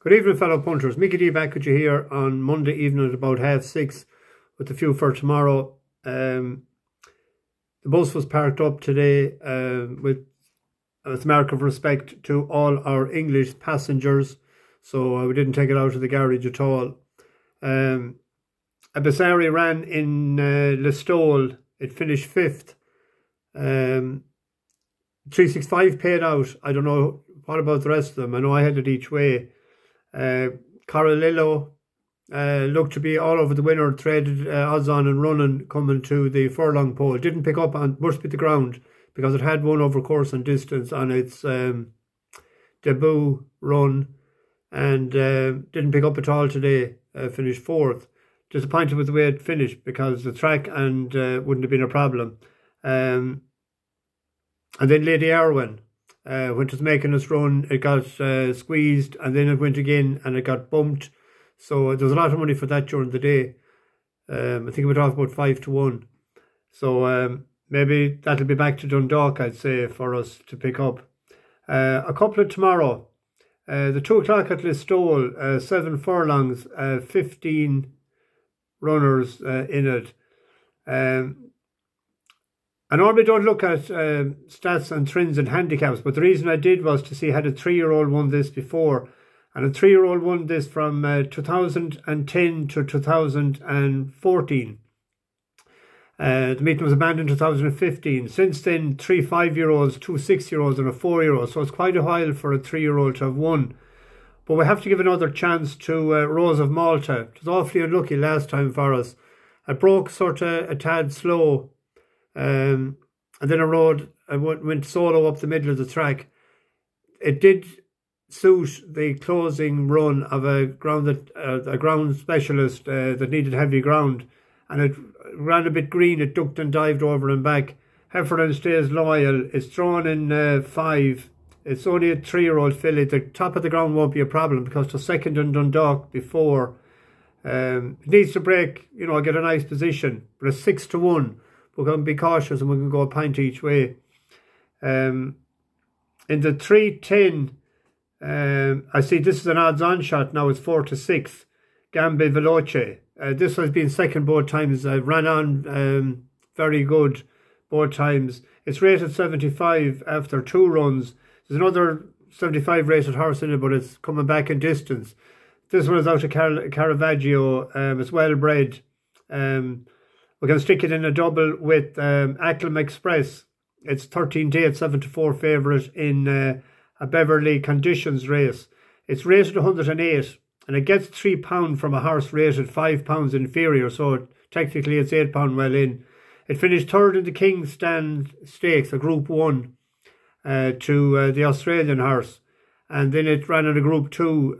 Good evening, fellow punters. Mickey D back with you here on Monday evening at about 6:30 with the few for tomorrow. The bus was parked up today with a mark of respect to all our English passengers, so we didn't take it out of the garage at all. Abessari ran in Listowel. It finished 5th. 365 paid out. I don't know what about the rest of them. I know I had it each way. Carolillo looked to be all over the winner, traded odds on and running coming to the furlong pole. Didn't pick up on must be the ground because it had won over course and distance on its debut run, and didn't pick up at all today. Finished 4th. Disappointed with the way it finished because the track and wouldn't have been a problem. And then Lady Erwin. When it was making its run, it got squeezed, and then it went again and it got bumped. So there was a lot of money for that during the day. I think it went off about 5-1. So maybe that'll be back to Dundalk, I'd say, for us to pick up. A couple of tomorrow. The 2 o'clock at Listowel, 7 furlongs, 15 runners in it. I normally don't look at stats and trends and handicaps, but the reason I did was to see had a 3-year-old won this before. And a 3-year-old won this from 2010 to 2014. The meeting was abandoned in 2015. Since then, 3 5-year-olds, 2 6-year-olds and a 4-year-old. So it's quite a while for a 3-year-old to have won. But we have to give another chance to Rose of Malta. It was awfully unlucky last time for us. It broke sort of a tad slow. And then I went solo up the middle of the track. It did suit the closing run of a ground specialist that needed heavy ground, and it ran a bit green. It ducked and dived over and back. Heffernan stays loyal. It's thrown in 5. It's only a 3-year-old filly. The top of the ground won't be a problem because the second in Dundalk before. It needs to break, get a nice position, but it's 6-1. We're going to be cautious and we can go a pint each way. In the 310, I see this is an odds-on shot now. It's 4-6. Gambe Veloci. This has been second both times. Ran on very good both times. It's rated 75 after 2 runs. There's another 75 rated horse in it, but it's coming back in distance. This one is out of Caravaggio. It's well bred. We're going to stick it in a double with Acklam Express. It's 13 dates, 7-4 favourite in a Beverly conditions race. It's rated 108 and it gets £3 from a horse rated £5 inferior. So technically it's £8 well in. It finished 3rd in the King's Stand Stakes, a Group 1 to the Australian horse. And then it ran in a Group 2.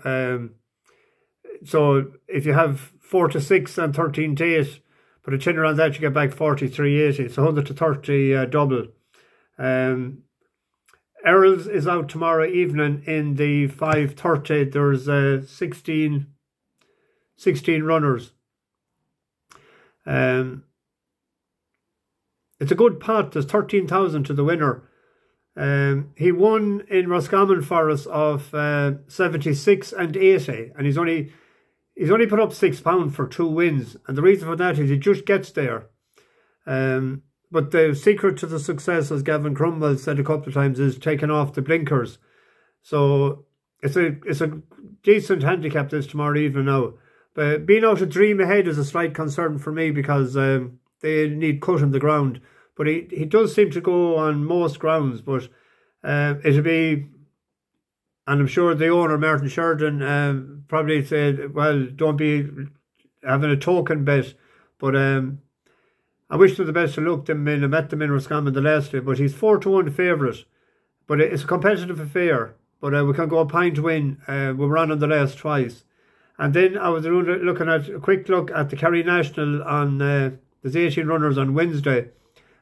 So if you have 4-6 and 13 dates, put a tenner on that, you get back 43.80. It's 100-30 double. Earls is out tomorrow evening in the 5:30. There's 16 runners. It's a good pot. There's 13,000 to the winner. He won in Roscommon for us of 76 and 80, and he's only put up £6 for 2 wins, and the reason for that is he just gets there. But the secret to the success, as Gavin Cromwell said a couple of times, is taking off the blinkers. So it's a decent handicap this tomorrow evening now. But being out of Dream Ahead is a slight concern for me because they need cutting the ground. But he does seem to go on most grounds. But it'll be... And I'm sure the owner, Martin Sheridan, probably said, well, don't be having a token bet. But I wish them the best of luck. I met them in Roscommon the last day. But he's 4-1 favourite. But it's a competitive affair. But we can go a pint win. We were on the last twice. And then I was looking at a quick look at the Kerry National on... there's 18 runners on Wednesday.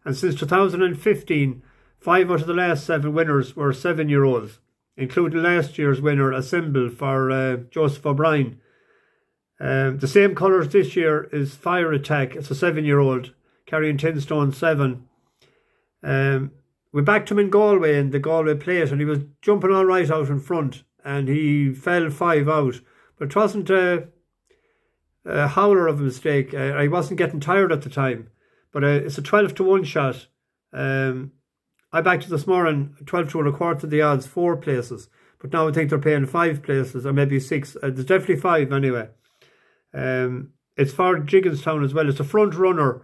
And since 2015, 5 out of the last 7 winners were 7-year-olds. Including last year's winner, a symbol for Joseph O'Brien. The same colours this year is Fire Attack. It's a 7-year-old carrying 10 stone 7. We backed him in Galway in the Galway plate, and he was jumping all right out in front. and he fell 5 out. But it wasn't a howler of a mistake. I wasn't getting tired at the time. But it's a 12-1 shot. I backed it this morning, 12-1, a quarter of the odds, 4 places. But now I think they're paying 5 places, or maybe 6. There's definitely 5 anyway. It's for Jigginstown as well. It's a front runner.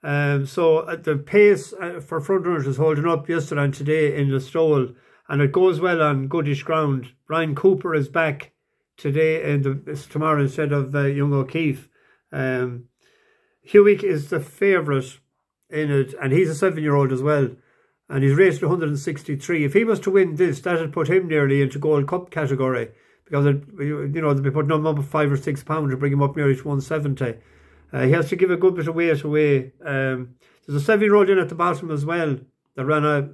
So the pace for front runners is holding up yesterday and today in Listowel, and it goes well on goodish ground. Brian Cooper is back today and it's tomorrow instead of young O'Keefe. Hewick is the favourite in it, and he's a 7-year-old as well, and he's rated 163. If he was to win this, that would put him nearly into Gold Cup category, because you know, they'll be putting him up 5 or 6 pounds to bring him up nearly to 170. He has to give a good bit of weight away. There's a 7-year-old in at the bottom as well that ran a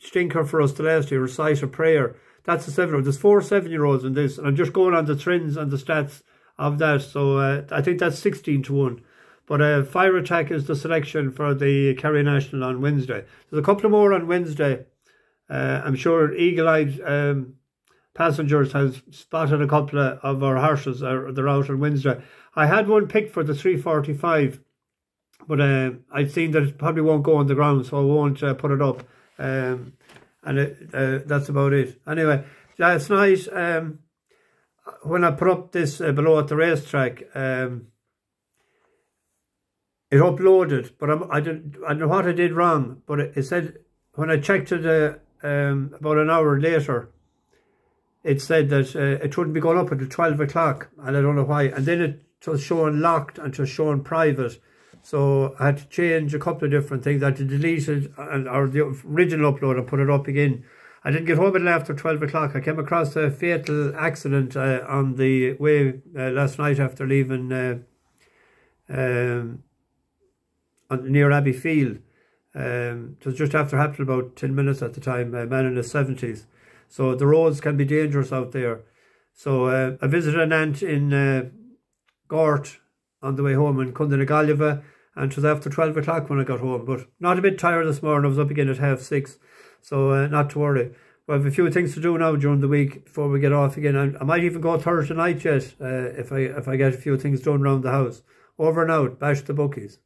stinker for us the last year, Recite a Prayer. That's a 7-year-old. There's 4 7-year-olds in this, and I'm just going on the trends and the stats of that. So I think that's 16-1. But Fire Attack is the selection for the Kerry National on Wednesday. There's a couple more on Wednesday. I'm sure Eagle-Eyed Passengers has spotted a couple of our horses. They're out on Wednesday. I had one picked for the 345, but I'd seen that it probably won't go on the ground, so I won't put it up. And that's about it. Anyway, last night, when I put up this below at the racetrack, it uploaded, but I don't know what I did wrong, but it said, when I checked it about an hour later, it said that it wouldn't be going up until 12 o'clock, and I don't know why. And then it was showing locked and it was showing private. So I had to change a couple of different things. I had to delete it, or the original upload, and put it up again. I didn't get home until after 12 o'clock. I came across a fatal accident on the way last night after leaving near Abbey Field. It was just after happened, about 10 minutes at the time, a man in his 70s. So the roads can be dangerous out there. So I visited an aunt in Gort on the way home in Cundinagalliva, and it was after 12 o'clock when I got home. But not a bit tired this morning. I was up again at 6:30. So not to worry. We have a few things to do now during the week before we get off again. I might even go Thursday night yet if I get a few things done around the house. Over and out. Bash the bookies.